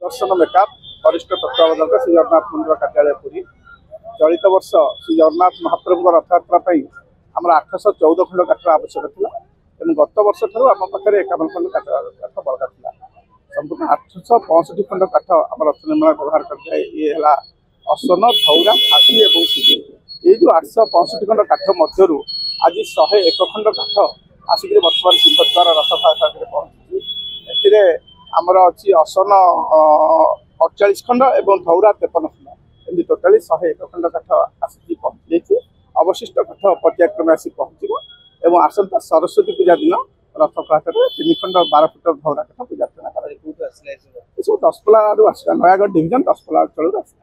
दर्शन makeup वरिष्ठ तत्वावधायक श्री जगन्नाथ मंदिर कार्यालय पुरी चलित वर्ष श्री जगन्नाथ महाप्रभु रथयात्रा आम 814 खंड काठ आवश्यक था गत वर्ष आम पाखे 51 खंड काठ बड़का था संपूर्ण 865 खंड काठ आम रथ निर्माण व्यवहार करते ये अश्वन धौरा फासी और सीधी ये जो 865 खंड काठ मध्य आज 101 खंड काठ आसिक बर्तमान सिंहद्वार रथ पहुंची आमर अच्छी असन 48 खंड और धौरा 53 खंड एमती टोटाली 101 खंड काठ आसिक पहुंची जाइए अवशिष्ट काठ पर्यायक्रमे आसिक पहुंचो और आसंता सरस्वती पूजा दिन रथ काठ 3 खंड 12 फुट धौरा काठ पूजा अर्चना कर दशपल्ला आसला नयागढ़ डिविजन दशपल्ला अंचल आसला।